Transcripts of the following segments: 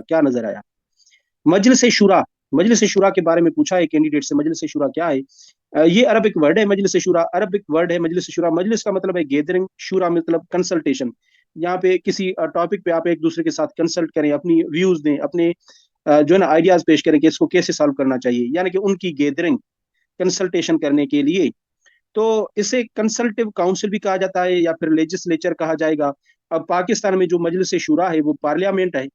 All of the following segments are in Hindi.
क्या नजर आया? मजलिस शुरा, मजलिस शुरा के बारे में पूछा है कैंडिडेट से, मजलिस शुरा क्या है? ये अरबिक वर्ड है, मजलिस शुरा अरबिक वर्ड है। मजलिस शुरा, मजलिस का मतलब है गैदरिंग, शुरा मतलब कंसल्टेशन। यहाँ पे किसी टॉपिक पे आप एक दूसरे के साथ कंसल्ट करें, अपनी व्यूज दें, अपने जो है ना आइडियाज पेश करें कि इसको कैसे सॉल्व करना चाहिए, यानी कि उनकी गैदरिंग, कंसल्टेशन करने के लिए। तो इसे कंसल्टिव काउंसिल भी कहा जाता है या फिर लेजिस्लेचर कहा जाएगा। अब पाकिस्तान में जो मजलिस शुरा है वो पार्लियामेंट है,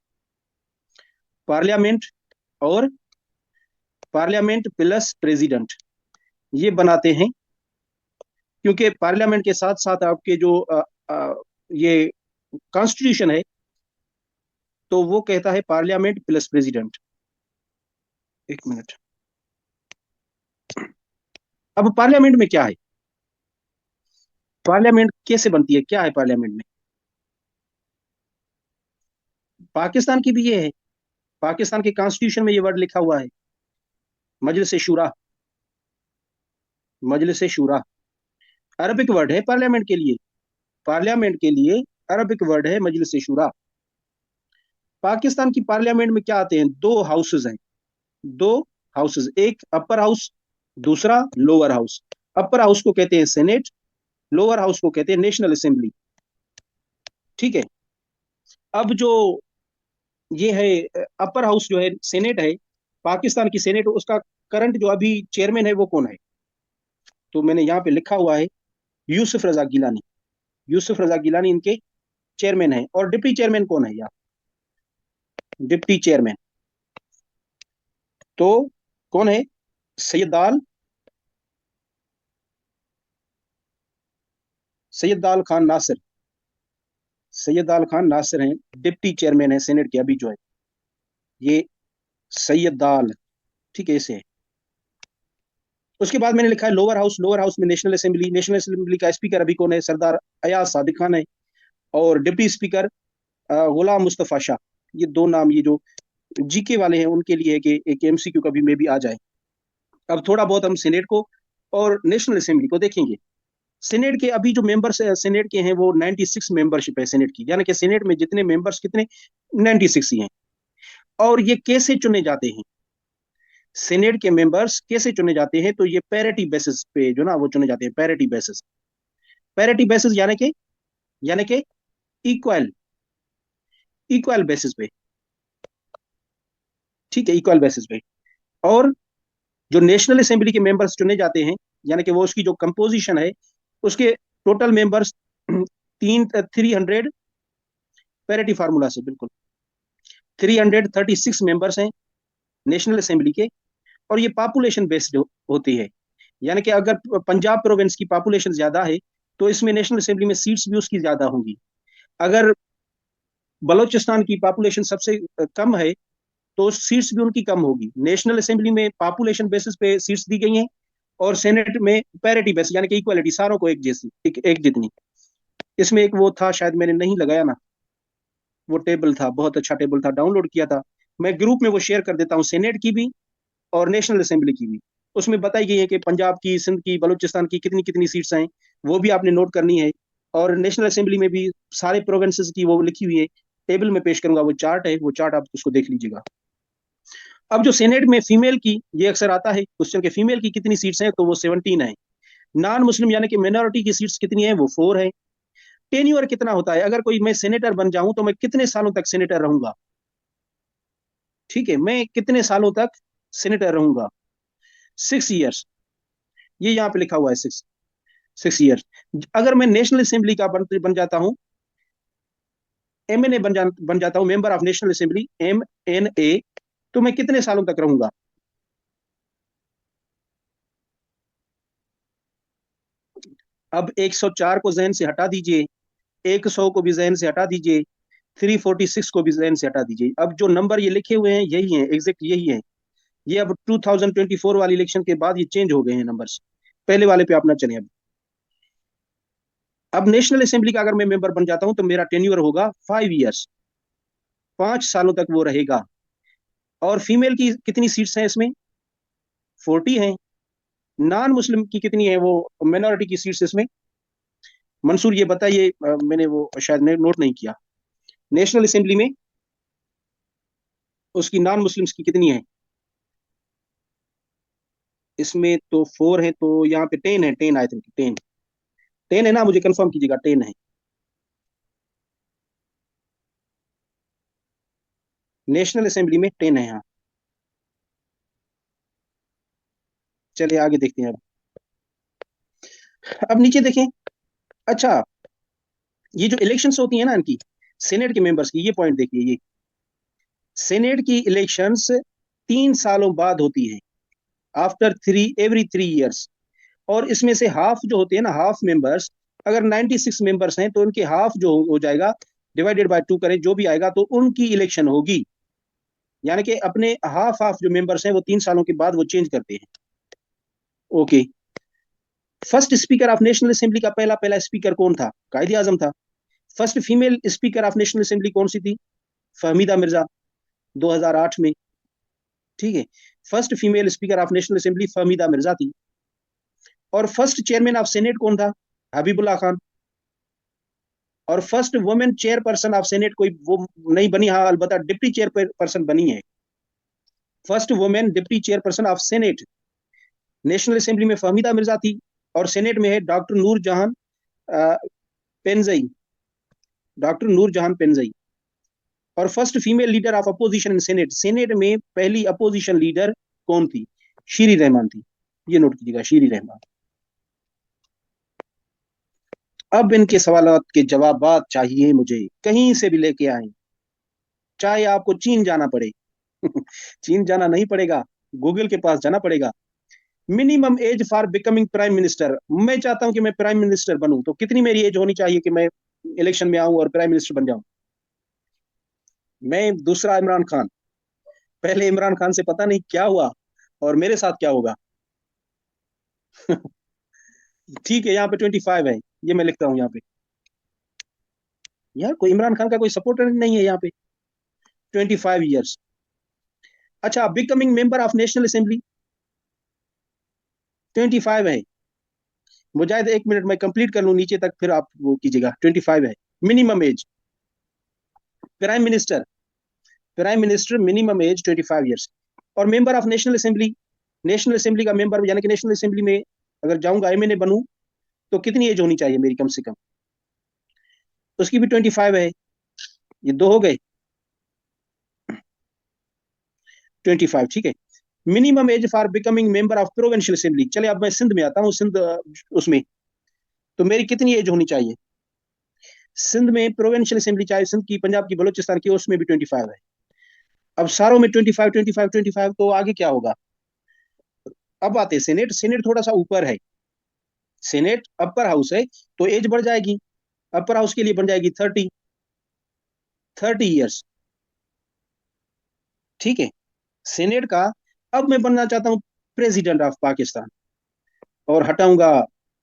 पार्लियामेंट और पार्लियामेंट प्लस प्रेसिडेंट ये बनाते हैं, क्योंकि पार्लियामेंट के साथ साथ आपके जो ये कॉन्स्टिट्यूशन है तो वो कहता है पार्लियामेंट प्लस प्रेसिडेंट। एक मिनट। अब पार्लियामेंट में क्या है, पार्लियामेंट कैसे बनती है, क्या है पार्लियामेंट में? पाकिस्तान की भी ये है, पाकिस्तान के कॉन्स्टिट्यूशन में ये वर्ड लिखा हुआ है, मजलिस शूरा, मजलिस शूरा अरबिक वर्ड है पार्लियामेंट के लिए, पार्लियामेंट के लिए अरबिक वर्ड है मजलिस शूरा। पाकिस्तान की पार्लियामेंट में क्या आते हैं, दो हाउसेज हैं, दो हाउसेज, एक अपर हाउस, दूसरा लोअर हाउस। अपर हाउस को कहते हैं सेनेट, लोअर हाउस को कहते हैं नेशनल असेंबली। ठीक है। अब जो ये है अपर हाउस जो है सेनेट है, पाकिस्तान की सेनेट, उसका करंट जो अभी चेयरमैन है वो कौन है? तो मैंने यहाँ पे लिखा हुआ है यूसुफ रजा गिलानी, यूसुफ रजा गिलानी इनके चेयरमैन है। और डिप्टी चेयरमैन कौन है यहाँ? डिप्टी चेयरमैन तो कौन है? सैयदाल, सैयदाल खान नासिर, सैयदाल खान नासिर हैं, डिप्टी चेयरमैन है सेनेट के अभी जो है ये सैयदाल। ठीक है, इसे। उसके बाद मैंने लिखा है लोअर हाउस, लोअर हाउस में नेशनल असेंबली, नेशनल असेंबली का स्पीकर अभी कौन है? सरदार अयाज सादिक खान है। और डिप्टी स्पीकर गुलाम मुस्तफा शाह। ये दो नाम, ये जो जीके वाले हैं उनके लिए है कि एक एमसीक्यू कभी में भी आ जाए। अब थोड़ा बहुत हम सेनेट को और नेशनल असेंबली को देखेंगे। सेनेट के अभी जो मेंबर्स सेनेट के हैं वो 96 मेंबरशिप है सेनेट की, यानी कि सेनेट में जितने मेंबर्स कितने, 96 ही हैं। और ये कैसे चुने जाते हैं, सेनेट के मेंबर्स कैसे चुने जाते हैं? तो ये पैरिटी बेसिस पे जो ना वो चुने जाते हैं, पैरिटी बेसिस, पैरिटी बेसिस यानी कि इक्वल, इक्वल बेसिस पे। ठीक है, इक्वल बेसिस पे। और जो नेशनल असेंबली के मेंबर्स चुने जाते हैं, यानी कि वो उसकी जो कंपोजिशन है, उसके टोटल मेंबर्स 300, पैरिटी फार्मूला से बिल्कुल 336 मेंबर्स हैं नेशनल असेंबली के। और ये पॉपुलेशन बेस्ड होती है, यानी कि अगर पंजाब प्रोविंस की पॉपुलेशन ज्यादा है तो इसमें नेशनल असेंबली में सीट्स भी उसकी ज्यादा होंगी। अगर बलोचिस्तान की पॉपुलेशन सबसे कम है तो सीट्स भी उनकी कम होगी। नेशनल असेंबली में पॉपुलेशन बेसिस पे सीट्स दी गई हैं, और सेनेट में पैरिटी बेसिस यानी कि इक्वालिटी, सारों को एक जैसी, एक जितनी। इसमें एक वो था, शायद मैंने नहीं लगाया ना, वो टेबल था, बहुत अच्छा टेबल था, डाउनलोड किया था। मैं ग्रुप में वो शेयर कर देता हूँ, सेनेट की भी और नेशनल असेंबली की भी। उसमें बताई गई है कि पंजाब की, सिंध की, बलूचिस्तान की कितनी कितनी सीट्स हैं, वो भी आपने नोट करनी है। और नेशनल असेंबली में भी सारे प्रोविंसेस की वो लिखी हुई है, टेबल में पेश करूंगा, वो चार्ट है, वो चार्ट आप उसको देख लीजिएगा। अब जो सेनेट में फीमेल की, ये अक्सर आता है क्वेश्चन के, फीमेल की कितनी सीट्स हैं? तो वो 17 है। नॉन मुस्लिम यानी कि मिनोरिटी की सीट्स कितनी है? वो 4 है। टेन्योर कितना होता है, अगर कोई मैं सेनेटर बन जाऊं तो मैं कितने सालों तक सेनेटर रहूंगा? ठीक है, मैं कितने सालों तक सेनेटर रहूंगा? 6 ईयर्स, ये यहाँ पे लिखा हुआ है, 6 ईयर्स। अगर मैं नेशनल असेंबली का बन जाता हूँ, एमएनए बन जाता हूँ, member of national assembly, MNA, तो मैं कितने सालों तक रहूंगा? अब 104 को जहन से हटा दीजिए, 100 को भी जहन से हटा दीजिए, 346 को भी जहन से हटा दीजिए। अब जो नंबर ये लिखे हुए हैं यही है, एग्जैक्ट यही है। ये अब 2024 वाली इलेक्शन के बाद ये चेंज हो गए हैं नंबर्स, पहले वाले पे अपना चले। अब नेशनल असेंबली का अगर मैं मेंबर बन जाता हूं तो मेरा टेन्यूर होगा 5 ईयर्स, 5 सालों तक वो रहेगा। और फीमेल की कितनी सीट्स हैं इसमें? 40 हैं। नॉन मुस्लिम की कितनी है, वो माइनॉरिटी की सीट्स इसमें? मंसूर ये बताइए, मैंने वो शायद नोट नहीं किया। नेशनल असेंबली में उसकी नॉन मुस्लिम्स की कितनी है? इसमें तो 4 है, तो यहाँ पे 10 है, 10 आई थिंक, 10। 10 है ना, मुझे कंफर्म कीजिएगा, 10 है। नेशनल असेंबली में 10 है, हाँ। चलिए आगे देखते हैं अब नीचे देखें। अच्छा, ये जो इलेक्शंस होती है ना इनकी, सेनेट के मेंबर्स की, ये पॉइंट देखिए, ये सेनेट की इलेक्शंस 3 सालों बाद होती है, आफ्टर थ्री एवरी 3 ईयर्स। और इसमें से हाफ जो होते हैं ना, हाफ मेंबर्स, अगर 96 मेंबर्स हैं तो उनके हाफ जो हो जाएगा, डिवाइडेड बाय 2 करें, जो भी आएगा तो उनकी इलेक्शन होगी। यानी कि अपने हाफ हाफ जो मेंबर्स हैं वो 3 सालों के बाद वो चेंज करते हैं। Okay. First speaker of national assembly का पहला पहला स्पीकर कौन था? कायदे आजम था। First female speaker of national assembly कौन सी थी? फहमीदा मिर्जा, 2008 में। ठीक है। First female speaker of national assembly Fahmida Mirza थी। और फर्स्ट चेयरमैन ऑफ सेनेट कौन था? हबीबुल्ला खान। और first women chairperson of senate कोई वो नहीं बनी, हाँ अलबत्ता डिप्टी चेयरपर्सन बनी है। First women deputy chairperson of senate, national assembly में फहमीदा मिर्जा थी, और सेनेट में है डॉक्टर नूर जहां पेंजई, डॉक्टर नूर जहां पेंजई। और first female leader of opposition in senate, senate में पहली अपोजिशन लीडर कौन थी? शीरी रहमान थी। ये नोट कीजिएगा, शीरी रहमान। अब इनके सवालों के जवाब चाहिए मुझे, कहीं से भी लेके आए, चाहे आपको चीन जाना पड़े। चीन जाना नहीं पड़ेगा, गूगल के पास जाना पड़ेगा। Minimum age for becoming prime minister, मैं चाहता हूं कि मैं प्राइम मिनिस्टर बनूं, तो कितनी मेरी एज होनी चाहिए कि मैं इलेक्शन में आऊं और प्राइम मिनिस्टर बन जाऊं? मैं दूसरा इमरान खान। पहले इमरान खान से पता नहीं क्या हुआ और मेरे साथ क्या होगा। ठीक है, यहाँ पे 25 है, ये मैं लिखता हूँ यहाँ पे। यार कोई इमरान खान का कोई सपोर्टर नहीं है यहाँ पे। 25 ईयर्स। अच्छा, becoming member of national assembly 25 है। मुजाहिद 1 मिनट में कंप्लीट कर लूँ नीचे तक, फिर आप वो कीजिएगा। 25 है minimum age. Prime minister, prime minister minimum age 25 years. और member of national assembly, national assembly का मेंबर यानी कि नेशनल असेंबली में अगर जाऊंगा, एमएनए बनूं, तो कितनी एज होनी चाहिए मेरी कम से कम? उसकी भी 25 है। ये दो हो गए। 25, ठीक है। Minimum as for becoming member of provincial assembly, चले अब मैं सिंध में आता हूँ, सिंध उसमें तो मेरी कितनी एज होनी चाहिए? सिंध में प्रोविंशियल असेंबली, चाहे सिंध की, पंजाब की, बलोचिस्तान की, उसमें भी 25 है। अब सारों में 25 25 25, तो आगे क्या होगा? अब आते सेनेट, सेनेट थोड़ा सा ऊपर है। सेनेट अपर हाउस है, तो एज बढ़ जाएगी। अपर हाउस के लिए बन जाएगी 30 ईयर्स। ठीक है, सेनेट का। अब मैं बनना चाहता हूं प्रेसिडेंट ऑफ पाकिस्तान, और हटाऊंगा,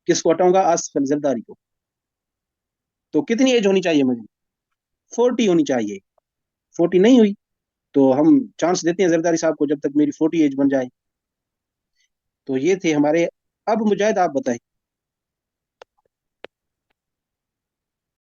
किसको हटाऊंगा? आसिफ जरदारी को। तो कितनी एज होनी चाहिए मुझे? 40 होनी चाहिए। 40 नहीं हुई, तो हम चांस देते हैं जरदारी साहब को, जब तक मेरी 40 एज बन जाए। तो ये थे हमारे। अब मुजाहिद आप बताएं।